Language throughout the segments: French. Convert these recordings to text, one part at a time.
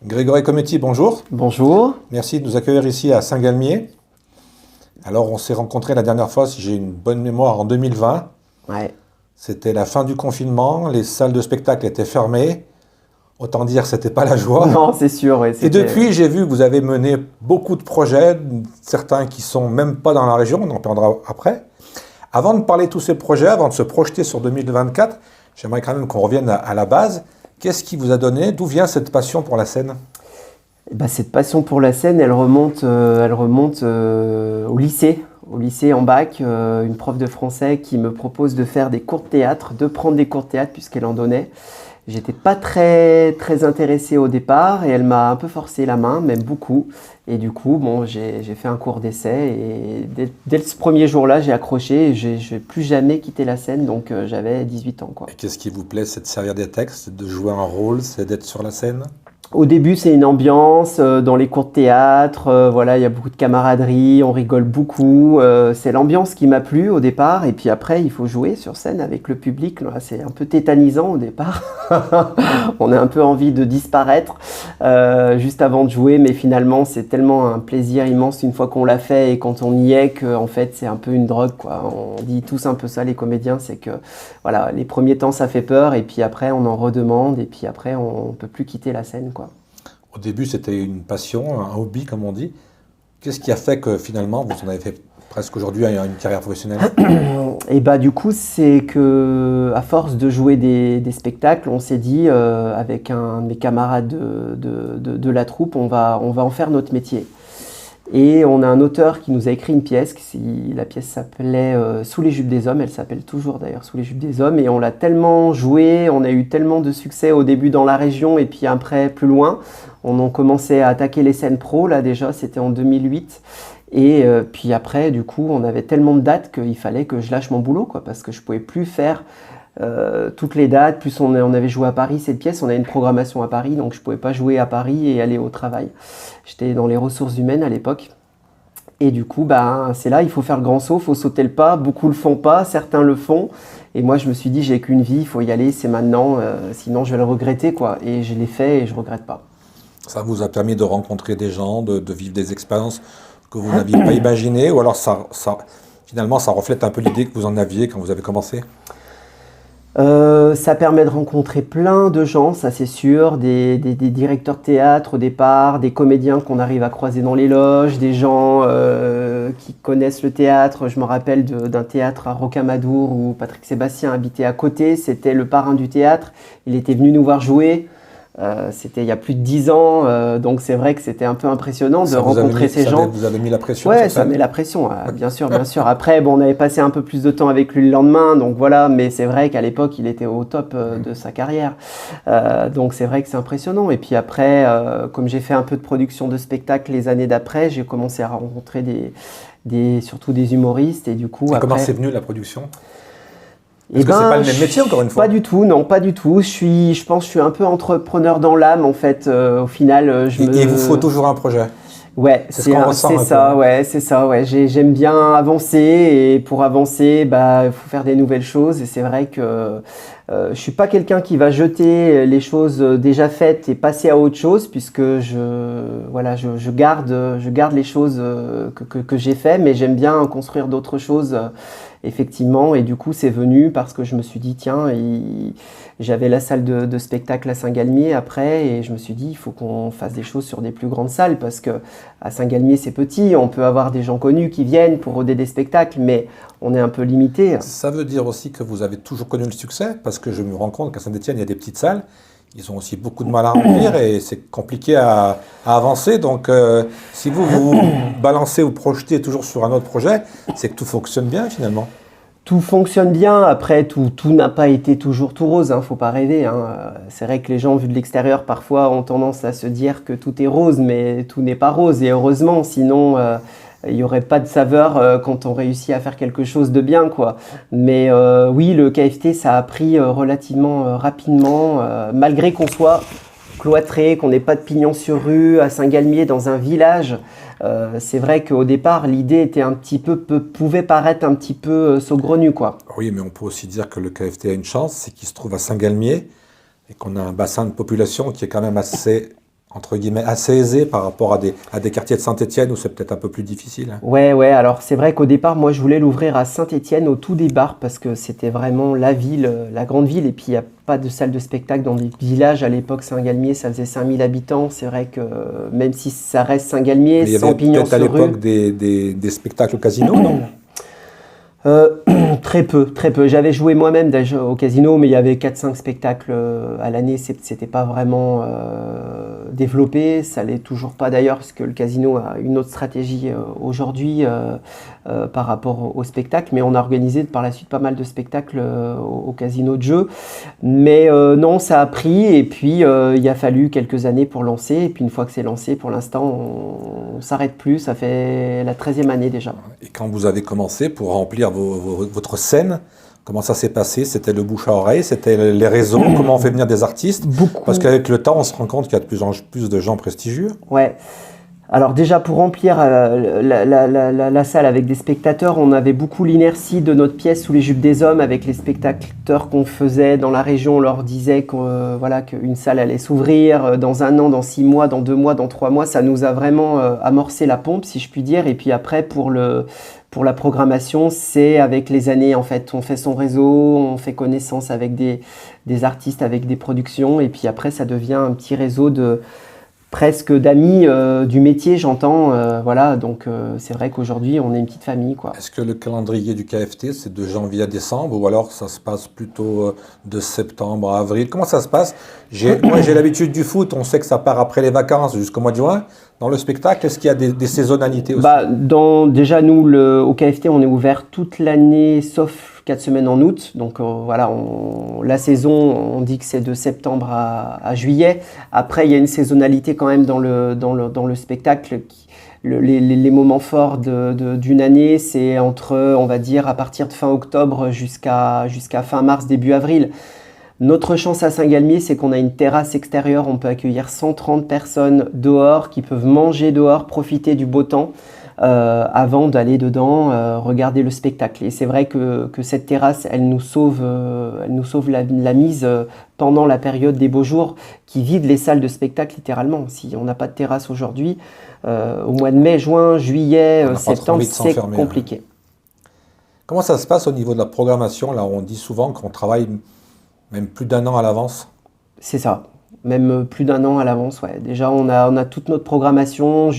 Grégory Cometti, bonjour. Bonjour. Merci de nous accueillir ici à Saint-Galmier. Alors, on s'est rencontrés la dernière fois, si j'ai une bonne mémoire, en 2020. Ouais. C'était la fin du confinement, les salles de spectacle étaient fermées. Autant dire que c'était pas la joie. Non, c'est sûr. Ouais, Et depuis, j'ai vu que vous avez mené beaucoup de projets, certains qui sont même pas dans la région, on en parlera après. Avant de parler de tous ces projets, avant de se projeter sur 2024, j'aimerais quand même qu'on revienne à la base. Qu'est-ce qui vous a donné, d'où vient cette passion pour la scène ? Cette passion pour la scène, elle remonte au lycée. Au lycée en bac, une prof de français qui me propose de faire des cours de théâtre, de prendre des cours de théâtre puisqu'elle en donnait. J'étais pas très intéressé au départ et elle m'a un peu forcé la main, même beaucoup. Et du coup, j'ai fait un cours d'essai et dès ce premier jour-là, j'ai accroché et je n'ai plus jamais quitté la scène, donc j'avais 18 ans, quoi. Et qu'est-ce qui vous plaît? C'est de servir des textes, c'est de jouer un rôle, c'est d'être sur la scène? Au début, c'est une ambiance, dans les cours de théâtre, voilà, il y a beaucoup de camaraderie, on rigole beaucoup. C'est l'ambiance qui m'a plu au départ, et puis après, il faut jouer sur scène avec le public. Là, c'est un peu tétanisant au départ. On a un peu envie de disparaître juste avant de jouer, mais finalement, c'est tellement un plaisir immense une fois qu'on l'a fait et quand on y est qu'en fait, c'est un peu une drogue, quoi. On dit tous un peu ça, les comédiens, c'est que voilà, les premiers temps, ça fait peur, et puis après, on en redemande, et puis après, on ne peut plus quitter la scène, quoi. Au début, c'était une passion, un hobby, comme on dit. Qu'est-ce qui a fait que finalement, vous en avez fait presque aujourd'hui une carrière professionnelle? Et du coup, c'est que à force de jouer des spectacles, on s'est dit avec un de mes camarades de la troupe, on va en faire notre métier. Et on a un auteur qui nous a écrit une pièce, la pièce s'appelait Sous les jupes des hommes, elle s'appelle toujours d'ailleurs Sous les jupes des hommes, et on l'a tellement joué, on a eu tellement de succès au début dans la région et puis après plus loin. On a commencé à attaquer les scènes pro, là déjà c'était en 2008. Et puis après, du coup, on avait tellement de dates qu'il fallait que je lâche mon boulot, quoi, parce que je ne pouvais plus faire toutes les dates. Plus on avait joué à Paris cette pièce, on a une programmation à Paris, donc je ne pouvais pas jouer à Paris et aller au travail. J'étais dans les ressources humaines à l'époque. Et du coup, c'est là, il faut faire le grand saut, il faut sauter le pas. Beaucoup ne le font pas, certains le font. Et moi, je me suis dit, j'ai qu'une vie, il faut y aller, c'est maintenant, sinon je vais le regretter, quoi. Et je l'ai fait et je ne regrette pas. Ça vous a permis de rencontrer des gens, de vivre des expériences que vous n'aviez pas imaginées, ou alors finalement, ça reflète un peu l'idée que vous en aviez quand vous avez commencé? Ça permet de rencontrer plein de gens, ça c'est sûr, des directeurs de théâtre au départ, des comédiens qu'on arrive à croiser dans les loges, des gens qui connaissent le théâtre. Je me rappelle d'un théâtre à Rocamadour où Patrick Sébastien habitait à côté, c'était le parrain du théâtre, il était venu nous voir jouer. C'était il y a plus de 10 ans, donc c'est vrai que c'était un peu impressionnant de rencontrer ces gens. Vous avez mis la pression? Ouais, ça met la pression, bien sûr, bien sûr. Après, on avait passé un peu plus de temps avec lui le lendemain, donc voilà, mais c'est vrai qu'à l'époque, il était au top de sa carrière. Donc c'est vrai que c'est impressionnant. Et puis après, comme j'ai fait un peu de production de spectacle les années d'après, j'ai commencé à rencontrer surtout des humoristes, et du coup... Comment c'est venu la production? Parce que c'est pas le même métier, encore une fois. Pas du tout, non, pas du tout. Je pense que je suis un peu entrepreneur dans l'âme, en fait. Au final, il vous faut toujours un projet? Ouais, c'est ça, ouais, c'est ça, ouais. J'aime bien avancer, et pour avancer, il faut faire des nouvelles choses. Et c'est vrai que je suis pas quelqu'un qui va jeter les choses déjà faites et passer à autre chose, puisque je garde les choses que j'ai fait, mais j'aime bien construire d'autres choses. Effectivement, et du coup c'est venu parce que je me suis dit tiens, j'avais la salle de spectacle à Saint-Galmier après, et je me suis dit il faut qu'on fasse des choses sur des plus grandes salles, parce que à Saint-Galmier c'est petit, on peut avoir des gens connus qui viennent pour roder des spectacles, mais on est un peu limité. Ça veut dire aussi que vous avez toujours connu le succès, parce que je me rends compte qu'à Saint-Étienne il y a des petites salles, ils ont aussi beaucoup de mal à remplir et c'est compliqué à avancer. Donc, si vous balancez ou projetez toujours sur un autre projet, c'est que tout fonctionne bien finalement. Tout fonctionne bien. Après, tout n'a pas été toujours tout rose, faut pas rêver. C'est vrai que les gens, vus de l'extérieur, parfois ont tendance à se dire que tout est rose, mais tout n'est pas rose. Et heureusement, sinon... il n'y aurait pas de saveur quand on réussit à faire quelque chose de bien, quoi. Mais oui, le KFT, ça a pris relativement rapidement, malgré qu'on soit cloîtré, qu'on n'ait pas de pignon sur rue, à Saint-Galmier, dans un village. C'est vrai qu'au départ, l'idée était pouvait paraître un petit peu saugrenue, quoi. Oui, mais on peut aussi dire que le KFT a une chance, c'est qu'il se trouve à Saint-Galmier et qu'on a un bassin de population qui est quand même assez entre guillemets, assez aisé par rapport à des quartiers de Saint-Étienne où c'est peut-être un peu plus difficile. Ouais, alors c'est vrai qu'au départ, moi je voulais l'ouvrir à Saint-Étienne au tout départ parce que c'était vraiment la ville, la grande ville, et puis il n'y a pas de salle de spectacle dans des villages. À l'époque, Saint-Galmier, ça faisait 5000 habitants. C'est vrai que même si ça reste Saint-Galmier, Il y avait peut-être à l'époque des spectacles au casino, non? Très peu. J'avais joué moi-même au casino, mais il y avait 4-5 spectacles à l'année. C'était pas vraiment développé. Ça l'est toujours pas d'ailleurs, parce que le casino a une autre stratégie aujourd'hui par rapport au spectacle. Mais on a organisé par la suite pas mal de spectacles au casino de jeu. Mais non, ça a pris, et puis il a fallu quelques années pour lancer. Et puis une fois que c'est lancé, pour l'instant, on s'arrête plus. Ça fait la 13e année déjà. Et quand vous avez commencé pour remplir votre scène, comment ça s'est passé? C'était le bouche à oreille, c'était les réseaux, comment on fait venir des artistes? Beaucoup. Parce qu'avec le temps, on se rend compte qu'il y a de plus en plus de gens prestigieux. Ouais. Alors déjà, pour remplir la salle avec des spectateurs, on avait beaucoup l'inertie de notre pièce Sous les jupes des hommes. Avec les spectateurs qu'on faisait dans la région, on leur disait qu'une salle allait s'ouvrir dans 1 an, dans 6 mois, dans 2 mois, dans 3 mois. Ça nous a vraiment amorcé la pompe, si je puis dire. Et puis après, pour la programmation, c'est avec les années, en fait. On fait son réseau, on fait connaissance avec des artistes, avec des productions. Et puis après, ça devient un petit réseau presque d'amis du métier, j'entends. Donc c'est vrai qu'aujourd'hui, on est une petite famille, quoi. Est-ce que le calendrier du KFT, c'est de janvier à décembre, ou alors ça se passe plutôt de septembre à avril? Comment ça se passe? Moi, j'ai l'habitude du foot, on sait que ça part après les vacances jusqu'au mois de juin. Dans le spectacle, est-ce qu'il y a des saisonnalités aussi? Déjà, nous, au KFT, on est ouvert toute l'année, sauf 4 semaines en août. Donc la saison, on dit que c'est de septembre à juillet. Après, il y a une saisonnalité quand même dans le spectacle. Les moments forts d'une année, c'est entre, on va dire, à partir de fin octobre jusqu'à fin mars, début avril. Notre chance à Saint-Galmier, c'est qu'on a une terrasse extérieure. On peut accueillir 130 personnes dehors qui peuvent manger dehors, profiter du beau temps avant d'aller dedans, regarder le spectacle. Et c'est vrai que cette terrasse, elle nous sauve la mise pendant la période des beaux jours qui vide les salles de spectacle littéralement. Si on n'a pas de terrasse aujourd'hui, au mois de mai, juin, juillet, septembre, c'est compliqué. Comment ça se passe au niveau de la programmation? Là, on dit souvent qu'on travaille même plus d'1 an à l'avance. C'est ça, même plus d'1 an à l'avance, ouais. Déjà, on a toute notre programmation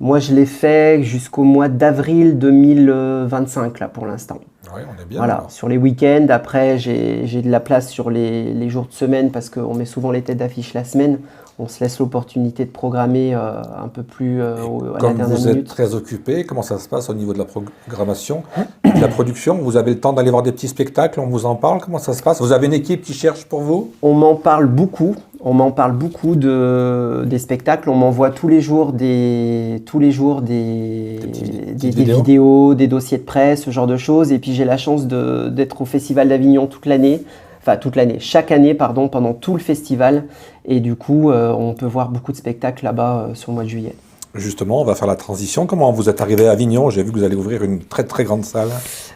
moi, je l'ai fait jusqu'au mois d'avril 2025, là, pour l'instant. Oui, on est bien. Voilà, alors. sur les week-ends. Après, j'ai de la place sur les jours de semaine parce qu'on met souvent les têtes d'affiche la semaine. On se laisse l'opportunité de programmer un peu plus à la dernière minute. Comme vous êtes très occupé, comment ça se passe au niveau de la programmation, de la production? Vous avez le temps d'aller voir des petits spectacles? On vous en parle? Comment ça se passe? Vous avez une équipe qui cherche pour vous? On m'en parle beaucoup. Des spectacles. On m'envoie tous les jours des vidéos, des dossiers de presse, ce genre de choses. Et puis j'ai la chance d'être au Festival d'Avignon toute l'année, chaque année, pendant tout le festival. Et du coup, on peut voir beaucoup de spectacles là-bas sur le mois de juillet. Justement, on va faire la transition. Comment vous êtes arrivé à Avignon? J'ai vu que vous allez ouvrir une très très grande salle.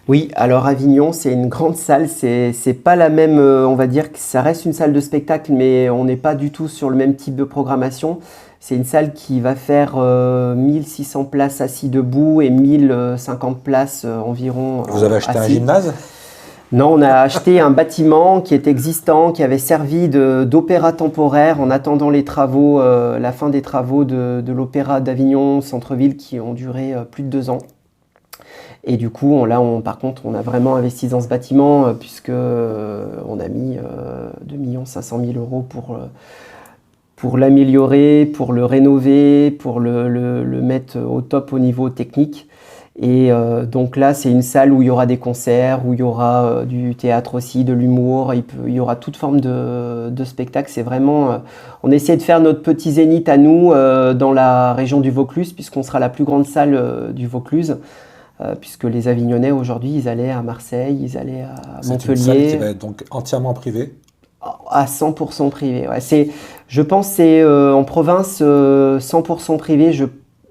Oui, alors Avignon, c'est une grande salle. C'est pas la même, on va dire que ça reste une salle de spectacle, mais on n'est pas du tout sur le même type de programmation. C'est une salle qui va faire 1600 places assis debout et 1050 places environ. Vous avez acheté un gymnase? Non, on a acheté un bâtiment qui est existant, qui avait servi d'opéra temporaire en attendant les travaux, la fin des travaux de l'opéra d'Avignon centre-ville qui ont duré plus de 2 ans. Et du coup, par contre, on a vraiment investi dans ce bâtiment puisque on a mis 2 500 000 € pour l'améliorer, pour le rénover, pour le mettre au top au niveau technique. Et donc là, c'est une salle où il y aura des concerts, où il y aura du théâtre aussi, de l'humour, il y aura toute forme de spectacle. C'est vraiment, on essaie de faire notre petit zénith à nous dans la région du Vaucluse, puisqu'on sera la plus grande salle du Vaucluse, puisque les Avignonnais aujourd'hui, ils allaient à Marseille, ils allaient à Montpellier. C'est une salle qui va être donc entièrement privée? À 100% privé. Ouais. Je pense que c'est en province 100% privé.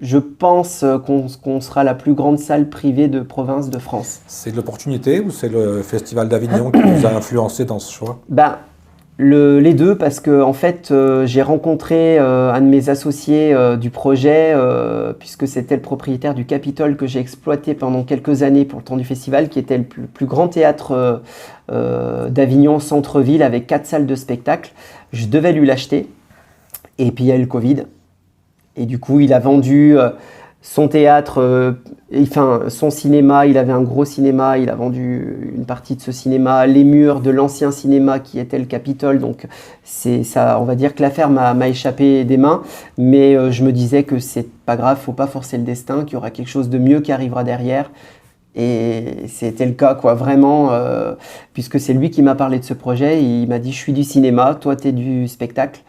Je pense qu'on sera la plus grande salle privée de province de France. C'est de l'opportunité ou c'est le Festival d'Avignon qui nous a influencé dans ce choix? Les deux, parce que en fait, j'ai rencontré un de mes associés du projet, puisque c'était le propriétaire du Capitole que j'ai exploité pendant quelques années pour le temps du festival, qui était le plus grand théâtre d'Avignon, centre-ville, avec 4 salles de spectacle. Je devais lui l'acheter, et puis il y a eu le Covid. Et du coup, il a vendu son théâtre, son cinéma. Il avait un gros cinéma, il a vendu une partie de ce cinéma, les murs de l'ancien cinéma qui était le Capitole. Donc, c'est ça, on va dire que l'affaire m'a échappé des mains. Mais je me disais que c'est pas grave, faut pas forcer le destin, qu'il y aura quelque chose de mieux qui arrivera derrière. Et c'était le cas, quoi, vraiment, puisque c'est lui qui m'a parlé de ce projet. Il m'a dit, je suis du cinéma, toi, tu es du spectacle.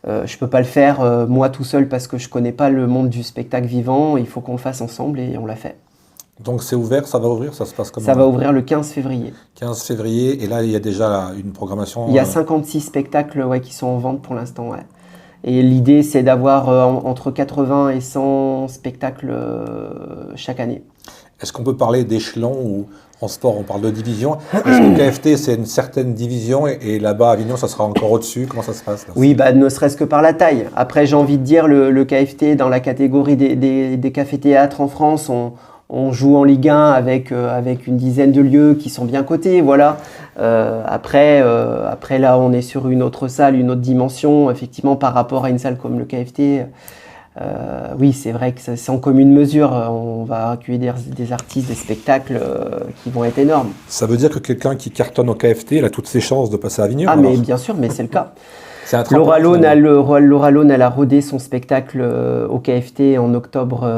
Je peux pas le faire moi tout seul parce que je connais pas le monde du spectacle vivant. Il faut qu'on le fasse ensemble et on l'a fait. Donc c'est ouvert, ça va ouvrir, ça se passe comment? Ça va ouvrir le 15 février. 15 février, et là il y a déjà une programmation. Il y a 56 spectacles qui sont en vente pour l'instant. Ouais. Et l'idée c'est d'avoir entre 80 et 100 spectacles chaque année. Est-ce qu'on peut parler d'échelon ou en sport on parle de division? Est-ce que le KFT c'est une certaine division et là-bas à Avignon ça sera encore au-dessus? Comment ça se passe là? Oui, ne serait-ce que par la taille. Après j'ai envie de dire le KFT dans la catégorie des cafés-théâtres en France, on joue en Ligue 1 avec une dizaine de lieux qui sont bien cotés. Voilà. Après là on est sur une autre salle, une autre dimension effectivement par rapport à une salle comme le KFT. Oui, c'est vrai que c'est en commune mesure. On va accueillir des artistes, des spectacles qui vont être énormes. Ça veut dire que quelqu'un qui cartonne au KFT, il a toutes ses chances de passer à Avignon? Ah, alors. Mais bien sûr, mais c'est le cas. Laura Lone, elle a rodé son spectacle au KFT en octobre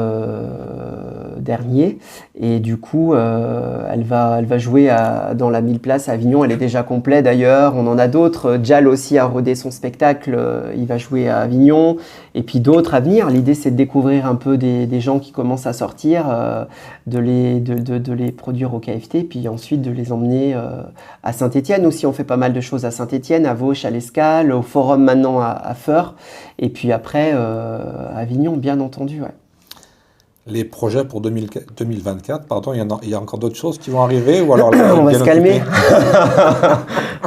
dernier. Et du coup, elle va jouer dans la 1000 places à Avignon. Elle est déjà complète d'ailleurs. On en a d'autres. Jal aussi a rodé son spectacle. Il va jouer à Avignon. Et puis d'autres à venir. L'idée, c'est de découvrir un peu des gens qui commencent à sortir, de les produire au KFT. Puis ensuite, de les emmener à Saint-Étienne aussi. On fait pas mal de choses à Saint-Étienne, à Vauche, à l'Escale, au Forum maintenant à Feur, et puis après à Avignon, bien entendu. Ouais. Les projets pour 2024, pardon, il y a encore d'autres choses qui vont arriver ou alors on va se calmer.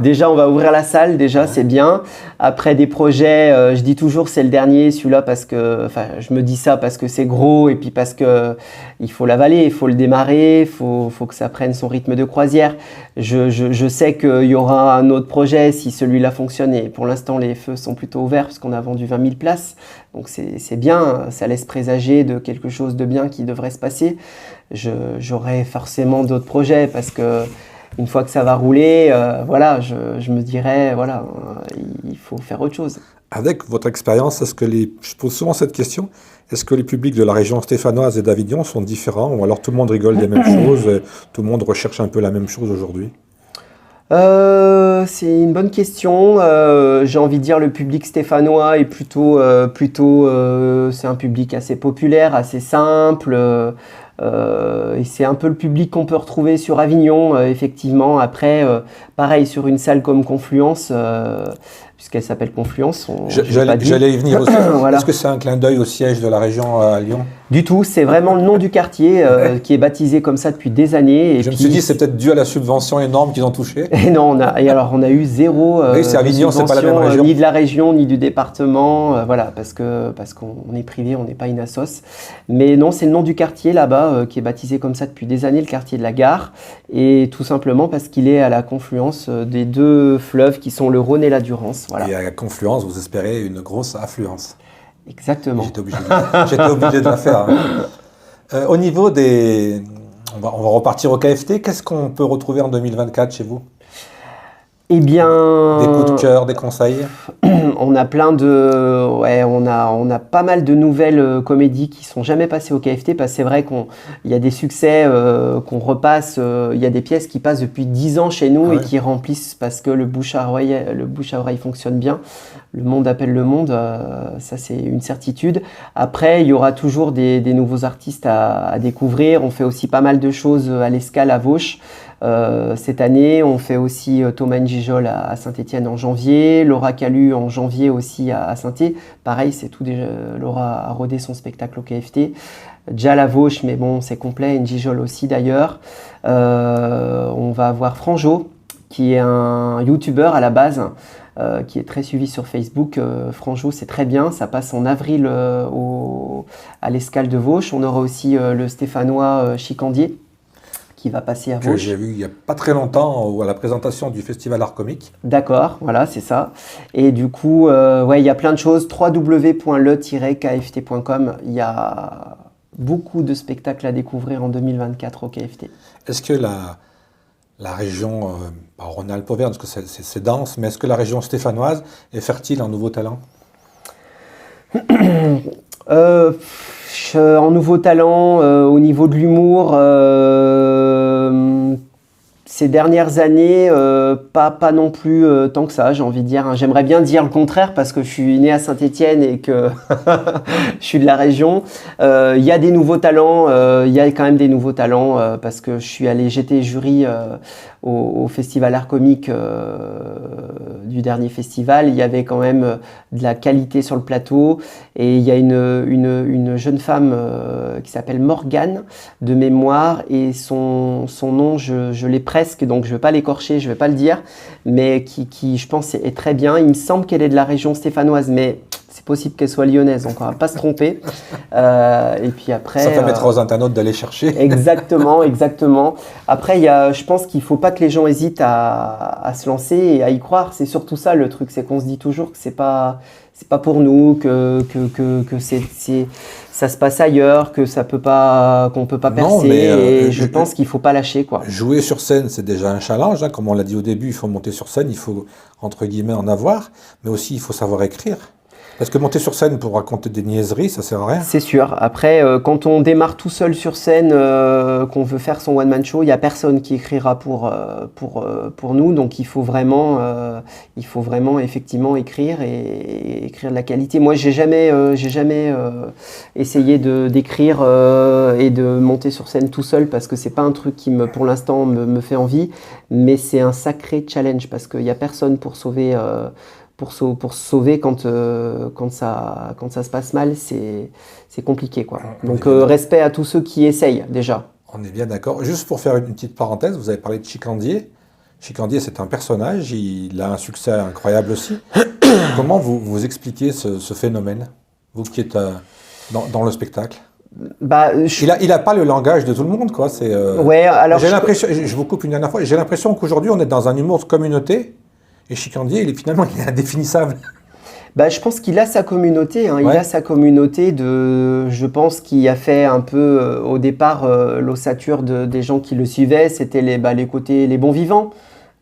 Déjà, on va ouvrir la salle, déjà, c'est bien. Après, des projets, je dis toujours c'est le dernier, celui-là, parce que, je me dis ça parce que c'est gros et puis parce que il faut l'avaler, il faut le démarrer, il faut que ça prenne son rythme de croisière. Je sais qu'il y aura un autre projet si celui-là fonctionne et pour l'instant, les feux sont plutôt ouverts parce qu'on a vendu 20 000 places. Donc, c'est bien, ça laisse présager de quelque chose de bien qui devrait se passer. J'aurai forcément d'autres projets parce que une fois que ça va rouler, voilà, je me dirais, voilà, il faut faire autre chose. Avec votre expérience, je pose souvent cette question, est-ce que les publics de la région stéphanoise et d'Avignon sont différents ou alors tout le monde rigole des mêmes choses, tout le monde recherche un peu la même chose aujourd'hui? C'est une bonne question. J'ai envie de dire le public stéphanois est plutôt c'est un public assez populaire, assez simple. Et c'est un peu le public qu'on peut retrouver sur Avignon, effectivement. Après, pareil, sur une salle comme Confluence, puisqu'elle s'appelle Confluence. J'allais y venir aussi. Voilà. Est-ce que c'est un clin d'œil au siège de la région à Lyon? Du tout, c'est vraiment le nom du quartier qui est baptisé comme ça depuis des années. Et je me suis dit c'est peut-être dû à la subvention énorme qu'ils ont touchée. Et non, on a eu zéro oui, c'est Avignon, c'est pas la même région. Ni de la région, ni du département, voilà, parce qu'on est privé, on n'est pas une assoce. Mais non, c'est le nom du quartier là-bas qui est baptisé comme ça depuis des années, le quartier de la Gare, et tout simplement parce qu'il est à la confluence des deux fleuves qui sont le Rhône et la Durance. Voilà. Et à la confluence, vous espérez une grosse affluence. Exactement. J'étais obligé de la faire. Au niveau des... On va repartir au KFT. Qu'est-ce qu'on peut retrouver en 2024 chez vous? Eh bien... Des coups de cœur, des conseils? On a plein de... Ouais, on a pas mal de nouvelles comédies qui sont jamais passées au KFT parce que c'est vrai qu'il y a des succès qu'on repasse. Il y a des pièces qui passent depuis 10 ans chez nous et qui remplissent parce que le bouche à oreille fonctionne bien. Le monde appelle le monde, ça c'est une certitude. Après, il y aura toujours des nouveaux artistes à découvrir. On fait aussi pas mal de choses à l'Escale, à Vauche. Cette année, on fait aussi Thomas Njijol à Saint-Étienne en janvier, Laura Calu en janvier aussi à Saint-Étienne. Pareil, c'est tout déjà. Laura a rodé son spectacle au KFT. Déjà la Vauche, mais bon, c'est complet. Njijol aussi d'ailleurs. On va avoir Franjo qui est un YouTuber à la base, qui est très suivi sur Facebook. Franjo, c'est très bien. Ça passe en avril à l'Escale de Vauche. On aura aussi le Stéphanois Chicandier qui va passer à Que Vauche. j'ai vu il n'y a pas très longtemps à la présentation du Festival Art Comique. D'accord, voilà, c'est ça. Et du coup, ouais, il y a plein de choses. www.le-kft.com. Il y a beaucoup de spectacles à découvrir en 2024 au KFT. Est-ce que la région, pas Rhône-Alpes-Auvergne, parce que c'est dense, mais est-ce que la région stéphanoise est fertile en nouveaux talents? En nouveau talent, au niveau de l'humour, ces dernières années, pas non plus tant que ça, j'ai envie de dire. Hein. J'aimerais bien dire le contraire parce que je suis né à Saint-Étienne et que je suis de la région. Il y a des nouveaux talents, il y a quand même des nouveaux talents parce que j'étais jury au Festival Art Comique du dernier festival. Il y avait quand même de la qualité sur le plateau et il y a une jeune femme qui s'appelle Morgane de mémoire et son nom, je l'ai presque, donc je ne vais pas l'écorcher, je ne vais pas le dire, mais qui je pense est très bien. Il me semble qu'elle est de la région stéphanoise, mais c'est possible qu'elle soit lyonnaise, donc on ne va pas se tromper. Et puis après, ça permettra aux internautes d'aller chercher. Exactement, exactement. Après, je pense qu'il ne faut pas que les gens hésitent à se lancer et à y croire. C'est surtout ça le truc, c'est qu'on se dit toujours que c'est pas pour nous, que ça se passe ailleurs, qu'on ne peut pas percer. Et je pense qu'il ne faut pas lâcher, quoi. Jouer sur scène, c'est déjà un challenge. Hein. Comme on l'a dit au début, il faut monter sur scène, il faut, entre guillemets, en avoir. Mais aussi, il faut savoir écrire. Parce que monter sur scène pour raconter des niaiseries, ça sert à rien. C'est sûr. Après, quand on démarre tout seul sur scène, qu'on veut faire son one-man show, il n'y a personne qui écrira pour nous. Donc, il faut vraiment effectivement écrire et écrire de la qualité. Moi, j'ai jamais essayé d'écrire et de monter sur scène tout seul parce que c'est pas un truc qui pour l'instant me fait envie. Mais c'est un sacré challenge parce qu'il n'y a personne pour sauver. Pour se sauver quand ça se passe mal, c'est compliqué, quoi. Donc respect à tous ceux qui essayent déjà. On est bien d'accord. Juste pour faire une petite parenthèse, vous avez parlé de Chicandier. Chicandier, c'est un personnage, il a un succès incroyable aussi. Comment vous expliquez ce phénomène, vous qui êtes dans le spectacle? Il n'a pas le langage de tout le monde, quoi. Ouais, alors je vous coupe une dernière fois, j'ai l'impression qu'aujourd'hui on est dans un humour de communauté. Et Chicandier, il est indéfinissable. Je pense qu'il a sa communauté. Hein. Ouais. Il a sa communauté je pense, qui a fait un peu, au départ, l'ossature des gens qui le suivaient. C'était les bons vivants.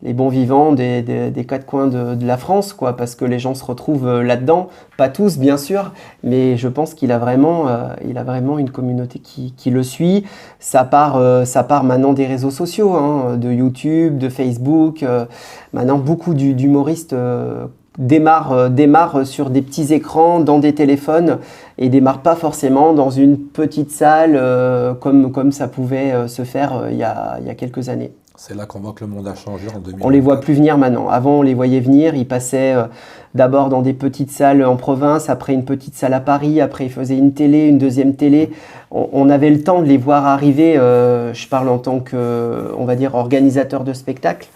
Les bons vivants des quatre coins de la France, quoi, parce que les gens se retrouvent là-dedans. Pas tous, bien sûr, mais je pense qu'il a vraiment une communauté qui le suit. Ça part maintenant des réseaux sociaux, hein, de YouTube, de Facebook. Maintenant, beaucoup d'humoristes démarrent sur des petits écrans, dans des téléphones, et démarrent pas forcément dans une petite salle comme ça pouvait se faire il y a quelques années. C'est là qu'on voit que le monde a changé en 2000. On les voit plus venir maintenant. Avant, on les voyait venir. Ils passaient d'abord dans des petites salles en province, après une petite salle à Paris, après ils faisaient une télé, une deuxième télé. On avait le temps de les voir arriver. Je parle en tant que, on va dire, organisateur de spectacle.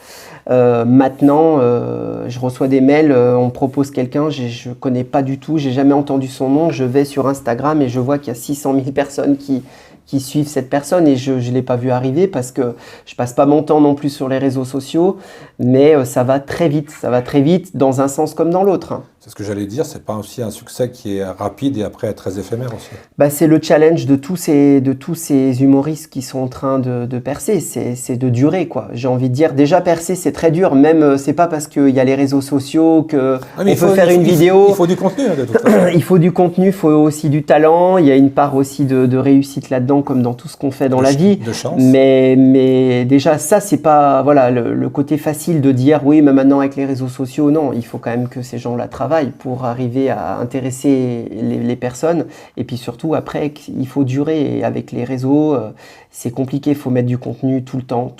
Maintenant, je reçois des mails, on me propose quelqu'un, je ne connais pas du tout, j'ai jamais entendu son nom. Je vais sur Instagram et je vois qu'il y a 600 000 personnes qui suivent cette personne et je ne l'ai pas vu arriver parce que je passe pas mon temps non plus sur les réseaux sociaux, mais ça va très vite dans un sens comme dans l'autre. Hein. C'est ce que j'allais dire, c'est pas aussi un succès qui est rapide et après très éphémère aussi. C'est le challenge de tous ces humoristes qui sont en train de percer, c'est de durer, quoi. J'ai envie de dire, déjà percer c'est très dur, même c'est pas parce qu'il y a les réseaux sociaux qu'on peut faire une vidéo. Il faut du contenu de toute façon. Il faut du contenu, il faut aussi du talent, il y a une part aussi de réussite là-dedans comme dans tout ce qu'on fait dans la vie. De chance. Mais déjà ça c'est pas le côté facile de dire oui mais maintenant avec les réseaux sociaux, non, il faut quand même que ces gens-là travaillent. travail pour arriver à intéresser les personnes. Et puis surtout, après, il faut durer. Et avec les réseaux, c'est compliqué. Il faut mettre du contenu tout le temps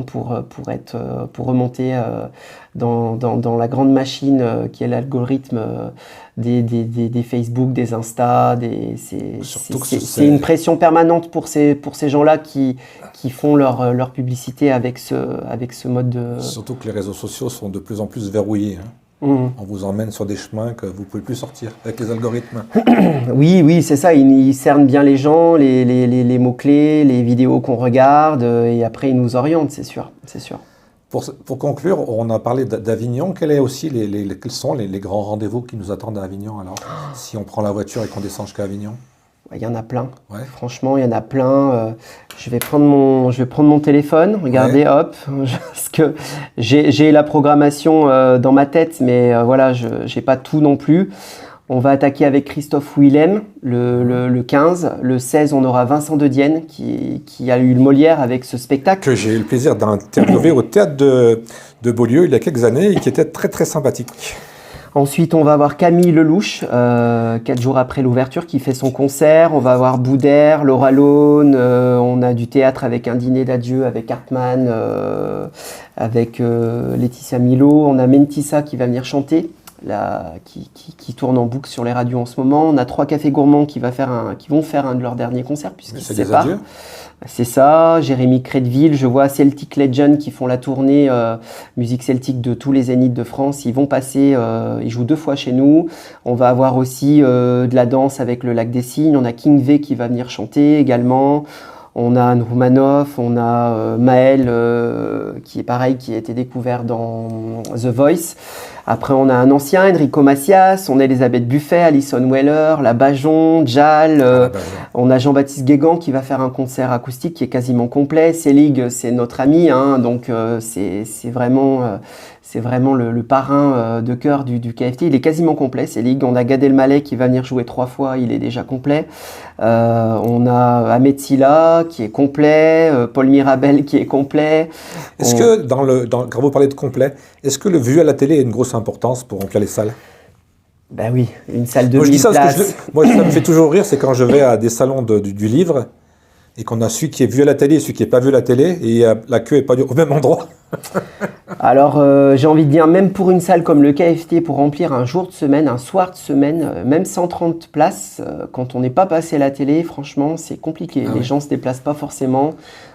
pour remonter dans la grande machine qui est l'algorithme des Facebook, des Insta. C'est une pression permanente pour ces gens-là qui font leur publicité avec ce mode de... Surtout que les réseaux sociaux sont de plus en plus verrouillés. On vous emmène sur des chemins que vous ne pouvez plus sortir avec les algorithmes. Oui, c'est ça. Ils cernent bien les gens, les mots-clés, les vidéos qu'on regarde, et après ils nous orientent, c'est sûr. Pour conclure, on a parlé d'Avignon. Quels sont les grands rendez-vous qui nous attendent à Avignon alors, si on prend la voiture et qu'on descend jusqu'à Avignon? Il y en a plein. Ouais. Franchement, il y en a plein. Je vais prendre mon téléphone. Regardez, hop. Parce que j'ai la programmation dans ma tête, mais voilà, je n'ai pas tout non plus. On va attaquer avec Christophe Willem le 15. Le 16, on aura Vincent de Dienne qui a eu le Molière avec ce spectacle. Que j'ai eu le plaisir d'interviewer au théâtre de Beaulieu il y a quelques années et qui était très très sympathique. Ensuite, on va avoir Camille Lelouch, 4 jours après l'ouverture, qui fait son concert. On va avoir Boudère, Laura Lone, on a du théâtre avec un dîner d'adieu avec Hartmann, avec Laetitia Milo. On a Mentissa qui va venir chanter, qui tourne en boucle sur les radios en ce moment. On a 3 cafés gourmands qui vont faire un de leurs derniers concerts puisqu'ils se séparent. C'est ça, Jérémy Crédville, je vois Celtic Legend qui font la tournée musique celtique de tous les zéniths de France. Ils vont passer, ils jouent 2 fois chez nous. On va avoir aussi de la danse avec le Lac des Cygnes. On a King V qui va venir chanter également. On a Anne Roumanoff, on a Maël qui est pareil, qui a été découvert dans The Voice. Après, on a un ancien, Enrico Macias, on a Elisabeth Buffet, Alison Weller, La Bajon, Jal, on a Jean-Baptiste Guégan qui va faire un concert acoustique qui est quasiment complet. Selig, c'est notre ami, donc c'est vraiment le parrain de cœur du KFT. Il est quasiment complet, Selig. On a Gad Elmaleh qui va venir jouer 3 fois, il est déjà complet. On a Ahmed Silla qui est complet, Paul Mirabel qui est complet. Est-ce que, quand vous parlez de complet, est-ce que le vu à la télé a une grosse importance pour remplir les salles? Ben oui, une salle de 1000 places. Moi, ça me fait toujours rire, c'est quand je vais à des salons du livre et qu'on a celui qui est vu à la télé et celui qui n'est pas vu à la télé et la queue n'est pas au même endroit. Alors, j'ai envie de dire, même pour une salle comme le KFT, pour remplir un jour de semaine, un soir de semaine, même 130 places, quand on n'est pas passé à la télé, franchement, c'est compliqué. Les gens ne se déplacent pas forcément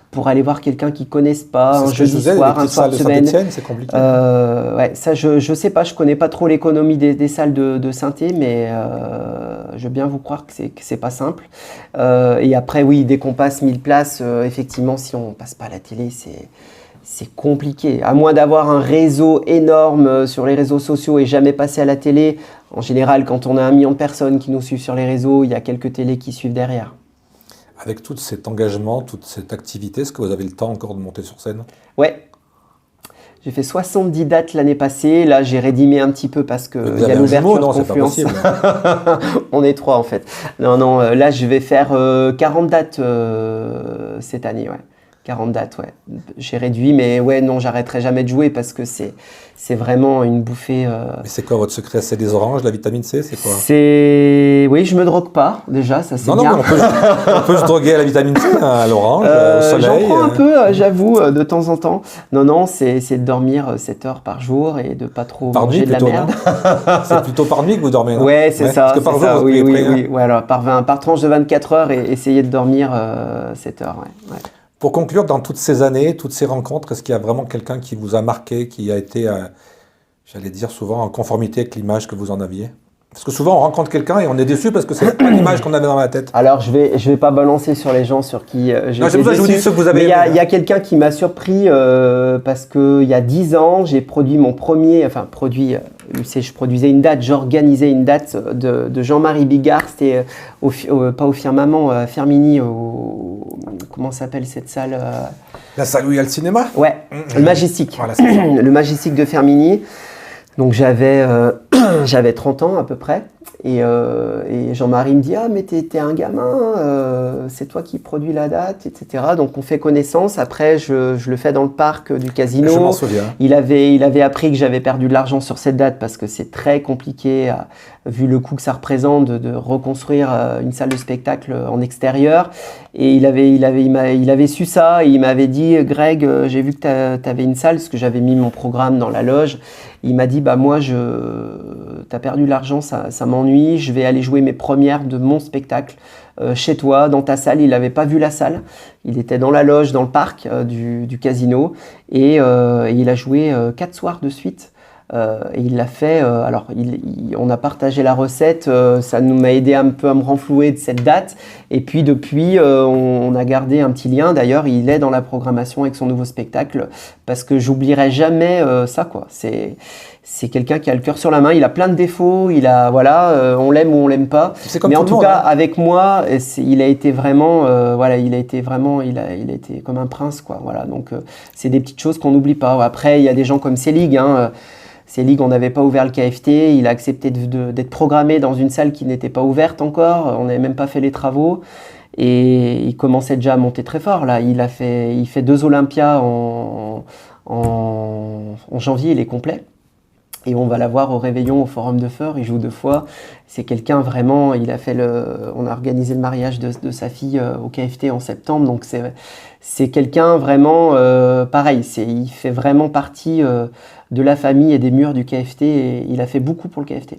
pour aller voir quelqu'un qu'ils ne connaissent pas, un jeudi soir, un soir de semaine. C'est compliqué. Ouais, ça, je sais pas, je connais pas trop l'économie des salles de Saint-Étienne, mais je veux bien vous croire que c'est pas simple. Et après, oui, dès qu'on passe 1000 places, effectivement, si on passe pas à la télé, c'est compliqué. À moins d'avoir un réseau énorme sur les réseaux sociaux et jamais passer à la télé. En général, quand on a 1 million de personnes qui nous suivent sur les réseaux, il y a quelques télés qui suivent derrière. Avec tout cet engagement, toute cette activité, est-ce que vous avez le temps encore de monter sur scène? Ouais. J'ai fait 70 dates l'année passée. Là, j'ai rédimé un petit peu parce qu'il y a l'ouverture de Confluence. On est 3 en fait. Non, là, je vais faire 40 dates cette année, ouais. 40 dates, ouais. J'ai réduit, mais ouais, non, j'arrêterai jamais de jouer parce que c'est vraiment une bouffée. Mais c'est quoi votre secret? C'est des oranges, la vitamine C, c'est quoi? Oui, je me drogue pas, déjà, ça c'est bien. Non, on peut se droguer à la vitamine C, à l'orange, au soleil. J'en prends un peu, j'avoue, de temps en temps. Non, c'est de dormir 7 heures par jour et de pas trop manger de la merde. C'est plutôt par nuit que vous dormez, non? Ouais, c'est ça. Parce que par jour, oui. Ouais, alors, par tranche de 24 heures et essayer de dormir 7 heures, ouais. Pour conclure, dans toutes ces années, toutes ces rencontres, est-ce qu'il y a vraiment quelqu'un qui vous a marqué, qui a été, j'allais dire souvent, en conformité avec l'image que vous en aviez? Parce que souvent, on rencontre quelqu'un et on est déçu parce que c'est pas l'image qu'on avait dans la tête. Alors, je vais pas balancer sur les gens sur qui j'ai été déçu. Je vous dis ce que vous avez aimé. Il y a quelqu'un qui m'a surpris parce qu'il y a 10 ans, j'ai produit mon premier... je produisais une date, j'organisais une date de Jean-Marie Bigard. C'était pas au Firmament, à Firmini, comment s'appelle cette salle La salle où il y a le cinéma? Ouais, le Majestic. Voilà, le Majestic de Firmini. Donc j'avais 30 ans à peu près Et Jean-Marie me dit « Ah, mais t'es un gamin, c'est toi qui produis la date, etc. » Donc on fait connaissance. Après, je le fais dans le parc du casino. Je m'en souviens. Il avait appris que j'avais perdu de l'argent sur cette date parce que c'est très compliqué, vu le coût que ça représente, de reconstruire une salle de spectacle en extérieur. Et il avait su ça et il m'avait dit « Greg, j'ai vu que t'avais une salle, parce que j'avais mis mon programme dans la loge. » Il m'a dit « Bah moi, t'as perdu de l'argent, ça m'ennuie, je vais aller jouer mes premières de mon spectacle chez toi, dans ta salle. » Il n'avait pas vu la salle, il était dans la loge, dans le parc du casino, et il a joué 4 soirs de suite. Et il l'a fait, on a partagé la recette, ça m'a aidé un peu à me renflouer de cette date, et puis depuis on a gardé un petit lien. D'ailleurs il est dans la programmation avec son nouveau spectacle, parce que j'oublierai jamais ça, quoi. C'est quelqu'un qui a le cœur sur la main, il a plein de défauts, on l'aime ou on l'aime pas, mais en tout cas avec moi il a été vraiment, il a été comme un prince, quoi. Voilà, donc c'est des petites choses qu'on n'oublie pas. Après il y a des gens comme Selig, Selig, on n'avait pas ouvert le KFT, il a accepté d'être programmé dans une salle qui n'était pas ouverte encore, on n'avait même pas fait les travaux, et il commençait déjà à monter très fort. Là, il fait 2 Olympias en janvier, il est complet. Et on va l'avoir au Réveillon, au Forum de Feur, il joue 2 fois. C'est quelqu'un vraiment, on a organisé le mariage de sa fille au KFT en septembre, donc c'est quelqu'un vraiment pareil, il fait vraiment partie de la famille et des murs du KFT, et il a fait beaucoup pour le KFT.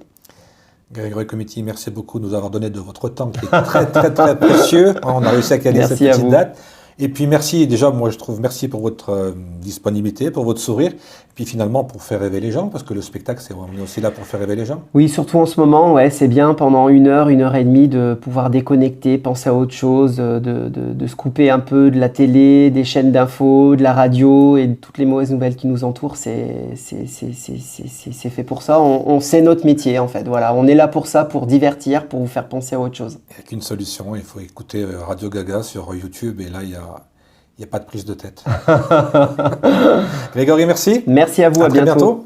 Grégory Comitti, merci beaucoup de nous avoir donné de votre temps qui est très très très précieux. On a réussi à caler cette petite date. Et puis merci, déjà moi je trouve, merci pour votre disponibilité, pour votre sourire, et puis finalement pour faire rêver les gens, parce que le spectacle, on est aussi là pour faire rêver les gens. Oui, surtout en ce moment, ouais, c'est bien pendant 1 heure, 1 heure et demie de pouvoir déconnecter, penser à autre chose, de se couper un peu de la télé, des chaînes d'infos, de la radio et de toutes les mauvaises nouvelles qui nous entourent. C'est fait pour ça, on sait notre métier en fait, voilà, on est là pour ça, pour divertir, pour vous faire penser à autre chose. Il n'y a qu'une solution, il faut écouter Radio Gaga sur YouTube, et là il n'y a pas de prise de tête. Grégory, merci. Merci à vous, à bientôt.